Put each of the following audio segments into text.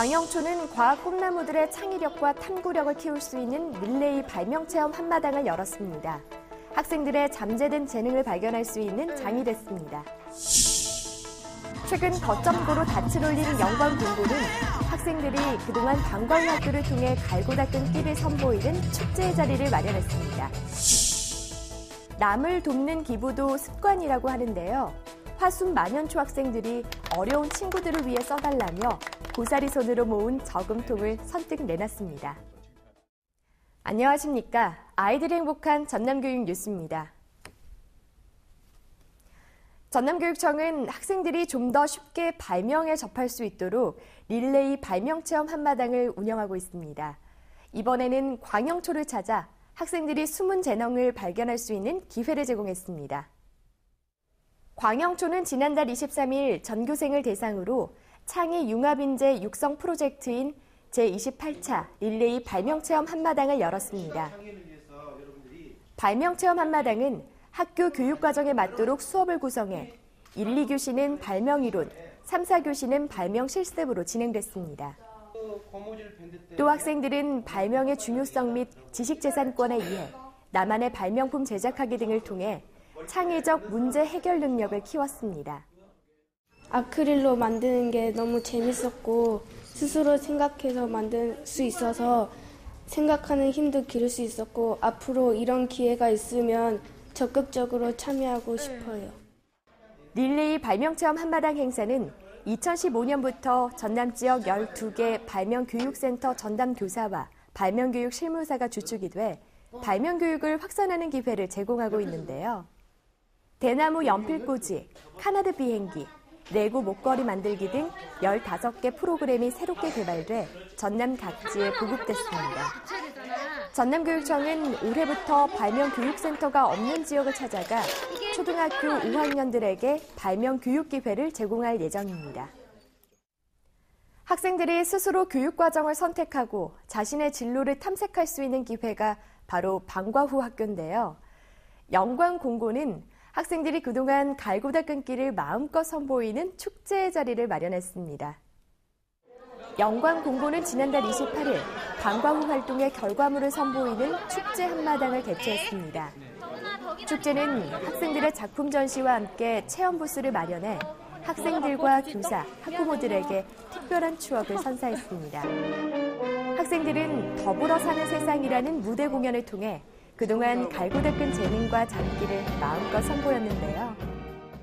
광영초는 과학 꿈나무들의 창의력과 탐구력을 키울 수 있는 릴레이 발명체험 한마당을 열었습니다. 학생들의 잠재된 재능을 발견할 수 있는 장이 됐습니다. 최근 거점고로 닻을 올린 영광공고는 학생들이 그동안 방과후 학교를 통해 갈고 닦은 끼를 선보이는 축제의 자리를 마련했습니다. 남을 돕는 기부도 습관이라고 하는데요. 화순 만연초 학생들이 어려운 친구들을 위해 써달라며 고사리 손으로 모은 저금통을 선뜻 내놨습니다. 안녕하십니까. 아이들이 행복한 전남교육 뉴스입니다. 전남교육청은 학생들이 좀 더 쉽게 발명에 접할 수 있도록 릴레이 발명체험 한마당을 운영하고 있습니다. 이번에는 광영초를 찾아 학생들이 숨은 재능을 발견할 수 있는 기회를 제공했습니다. 광영초는 지난달 23일 전교생을 대상으로 창의 융합인재 육성 프로젝트인 제28차 릴레이 발명체험 한마당을 열었습니다. 발명체험 한마당은 학교 교육과정에 맞도록 수업을 구성해 1, 2교시는 발명이론, 3, 4교시는 발명 실습으로 진행됐습니다. 또 학생들은 발명의 중요성 및 지식재산권에 의해 나만의 발명품 제작하기 등을 통해 창의적 문제 해결 능력을 키웠습니다. 아크릴로 만드는 게 너무 재밌었고 스스로 생각해서 만들 수 있어서 생각하는 힘도 기를 수 있었고 앞으로 이런 기회가 있으면 적극적으로 참여하고 싶어요. 릴레이 발명체험 한마당 행사는 2015년부터 전남 지역 12개 발명교육센터 전담 교사와 발명교육 실무사가 주축이 돼 발명교육을 확산하는 기회를 제공하고 있는데요. 대나무 연필꽂이, 카나드 비행기, 레고 목걸이 만들기 등 15개 프로그램이 새롭게 개발돼 전남 각지에 보급됐습니다. 전남교육청은 올해부터 발명교육센터가 없는 지역을 찾아가 초등학교 5학년들에게 발명교육 기회를 제공할 예정입니다. 학생들이 스스로 교육과정을 선택하고 자신의 진로를 탐색할 수 있는 기회가 바로 방과후 학교인데요. 영광공고는 학생들이 그동안 갈고 닦은 끼를 마음껏 선보이는 축제의 자리를 마련했습니다. 영광공고는 지난달 28일 방과후 활동의 결과물을 선보이는 축제 한마당을 개최했습니다. 축제는 학생들의 작품 전시와 함께 체험 부스를 마련해 학생들과 교사, 학부모들에게 특별한 추억을 선사했습니다. 학생들은 더불어 사는 세상이라는 무대 공연을 통해 그동안 갈고 닦은 재능과 장기를 마음껏 선보였는데요.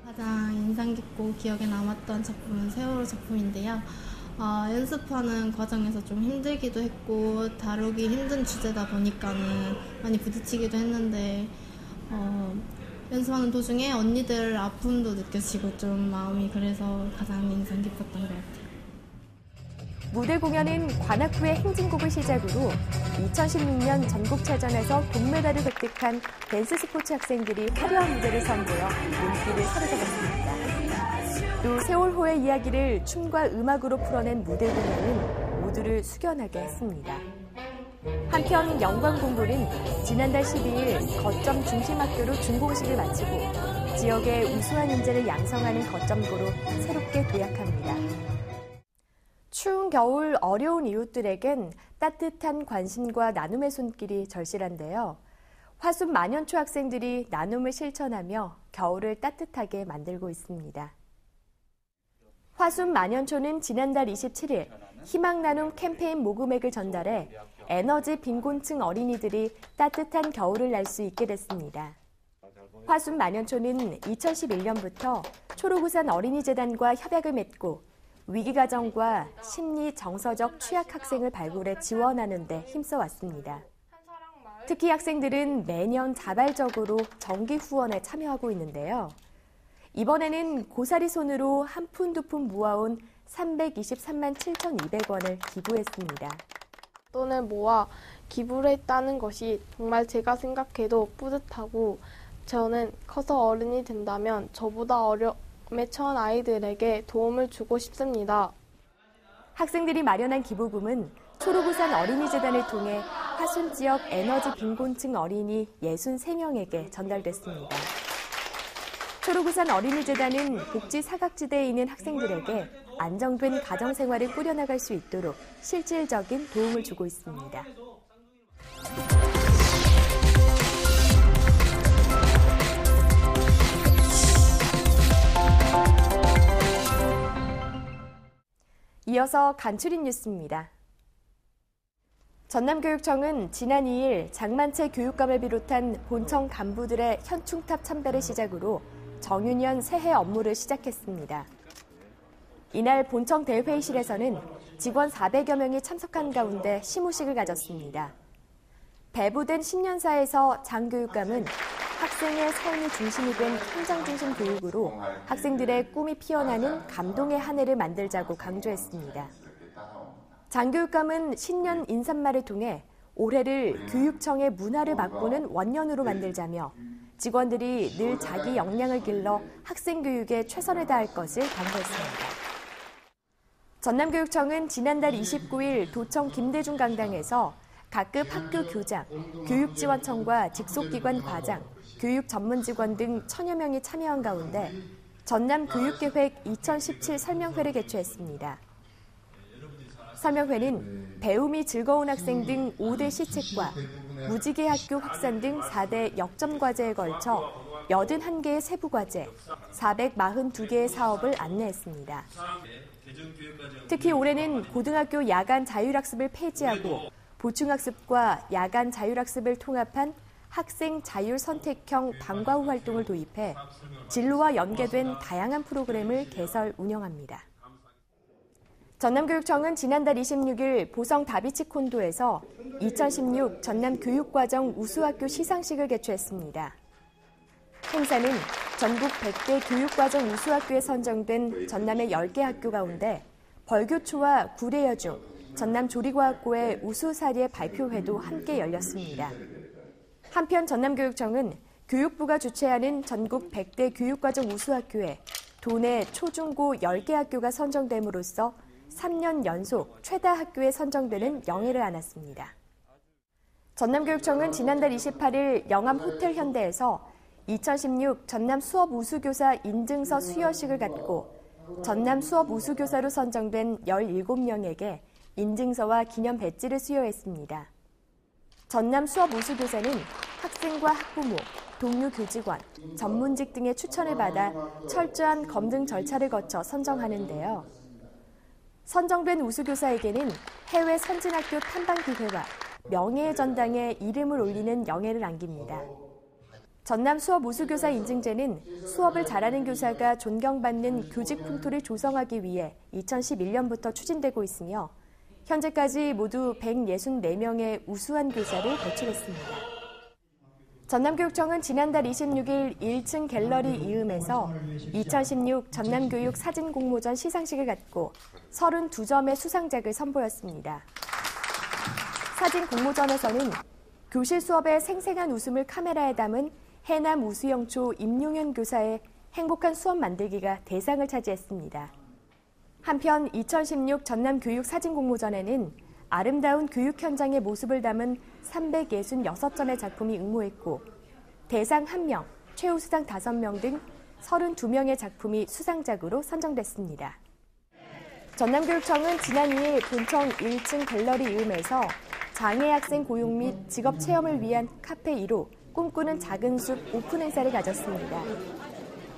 가장 인상 깊고 기억에 남았던 작품은 세월호 작품인데요. 연습하는 과정에서 좀 힘들기도 했고 다루기 힘든 주제다 보니까는 많이 부딪히기도 했는데 연습하는 도중에 언니들 아픔도 느껴지고 좀 마음이 그래서 가장 인상 깊었던 것 같아요. 무대 공연은 관악구의 행진곡을 시작으로 2016년 전국체전에서 동메달을 획득한 댄스 스포츠 학생들이 화려한 무대를 선보여 눈길을 사로잡았습니다. 또 세월호의 이야기를 춤과 음악으로 풀어낸 무대 공연은 모두를 숙연하게 했습니다. 한편 영광공고는 지난달 12일 거점 중심학교로 준공식을 마치고 지역의 우수한 인재를 양성하는 거점고로 새롭게 도약합니다. 추운 겨울 어려운 이웃들에겐 따뜻한 관심과 나눔의 손길이 절실한데요. 화순 만연초 학생들이 나눔을 실천하며 겨울을 따뜻하게 만들고 있습니다. 화순 만연초는 지난달 27일 희망나눔 캠페인 모금액을 전달해 에너지 빈곤층 어린이들이 따뜻한 겨울을 날 수 있게 됐습니다. 화순 만연초는 2011년부터 초록우산 어린이재단과 협약을 맺고 위기가정과 심리 정서적 취약 학생을 발굴해 지원하는 데 힘써왔습니다. 특히 학생들은 매년 자발적으로 정기 후원에 참여하고 있는데요. 이번에는 고사리 손으로 한 푼 두 푼 모아온 323만 7,200원을 기부했습니다. 돈을 모아 기부를 했다는 것이 정말 제가 생각해도 뿌듯하고 저는 커서 어른이 된다면 저보다 어려움에 처한 아이들에게 도움을 주고 싶습니다. 학생들이 마련한 기부금은 초록우산 어린이재단을 통해 화순 지역 에너지 빈곤층 어린이 63명에게 전달됐습니다. 초록우산 어린이재단은 복지 사각지대에 있는 학생들에게 안정된 가정생활을 꾸려나갈 수 있도록 실질적인 도움을 주고 있습니다. 이어서 간추린 뉴스입니다. 전남교육청은 지난 2일 장만채 교육감을 비롯한 본청 간부들의 현충탑 참배를 시작으로 정유년 새해 업무를 시작했습니다. 이날 본청 대회의실에서는 직원 400여 명이 참석한 가운데 시무식을 가졌습니다. 배부된 신년사에서 장 교육감은 학생의 삶이 중심이 된 현장 중심 교육으로 학생들의 꿈이 피어나는 감동의 한 해를 만들자고 강조했습니다. 장 교육감은 신년 인사말을 통해 올해를 교육청의 문화를 바꾸는 원년으로 만들자며 직원들이 늘 자기 역량을 길러 학생 교육에 최선을 다할 것을 당부했습니다. 전남교육청은 지난달 29일 도청 김대중 강당에서 각급 학교 교장, 교육지원청과 직속기관 과장, 교육 전문직원 등 1000여 명이 참여한 가운데 전남교육계획 2017 설명회를 개최했습니다. 설명회는 배움이 즐거운 학생 등 5대 시책과 무지개 학교 확산 등 4대 역점 과제에 걸쳐 81개의 세부 과제, 442개의 사업을 안내했습니다. 특히 올해는 고등학교 야간 자율학습을 폐지하고 보충학습과 야간 자율학습을 통합한 학생 자율선택형 방과 후 활동을 도입해 진로와 연계된 다양한 프로그램을 개설 운영합니다. 전남교육청은 지난달 26일 보성 다비치 콘도에서 2016 전남교육과정 우수학교 시상식을 개최했습니다. 행사는 전국 100개 교육과정 우수학교에 선정된 전남의 10개 학교 가운데 벌교초와 구례여중, 전남조리과학고의 우수사례 발표회도 함께 열렸습니다. 한편 전남교육청은 교육부가 주최하는 전국 100대 교육과정 우수학교에 도내 초중고 10개 학교가 선정됨으로써 3년 연속 최다 학교에 선정되는 영예를 안았습니다. 전남교육청은 지난달 28일 영암 호텔 현대에서 2016 전남 수업 우수교사 인증서 수여식을 갖고 전남 수업 우수교사로 선정된 17명에게 인증서와 기념 배지를 수여했습니다. 전남 수업 우수교사는 학생과 학부모, 동료 교직원, 전문직 등의 추천을 받아 철저한 검증 절차를 거쳐 선정하는데요. 선정된 우수교사에게는 해외 선진학교 탐방 기회와 명예의 전당에 이름을 올리는 영예를 안깁니다. 전남 수업 우수교사 인증제는 수업을 잘하는 교사가 존경받는 교직 풍토를 조성하기 위해 2011년부터 추진되고 있으며 현재까지 모두 164명의 우수한 교사를 배출했습니다. 전남교육청은 지난달 26일 1층 갤러리 이음에서 2016 전남교육 사진공모전 시상식을 갖고 32점의 수상작을 선보였습니다. 사진공모전에서는 교실 수업의 생생한 웃음을 카메라에 담은 해남 우수영초 임용현 교사의 행복한 수업 만들기가 대상을 차지했습니다. 한편 2016 전남교육 사진공모전에는 아름다운 교육 현장의 모습을 담은 366점의 작품이 응모했고 대상 1명, 최우수상 5명 등 32명의 작품이 수상작으로 선정됐습니다. 전남교육청은 지난 2일 본청 1층 갤러리 이음에서 장애 학생 고용 및 직업 체험을 위한 카페 1호 꿈꾸는 작은 숲 오픈 행사를 가졌습니다.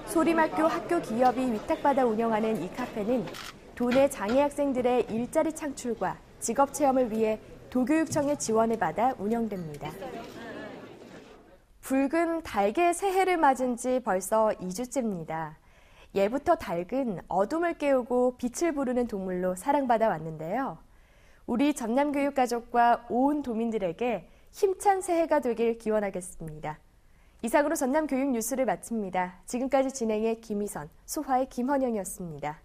소림학교 학교 기업이 위탁받아 운영하는 이 카페는 도내 장애 학생들의 일자리 창출과 직업 체험을 위해 도교육청의 지원을 받아 운영됩니다. 붉은 닭의 새해를 맞은 지 벌써 2주째입니다. 예부터 닭은 어둠을 깨우고 빛을 부르는 동물로 사랑받아 왔는데요. 우리 전남교육 가족과 온 도민들에게 힘찬 새해가 되길 기원하겠습니다. 이상으로 전남교육 뉴스를 마칩니다. 지금까지 진행의 김희선, 소화의 김헌영이었습니다.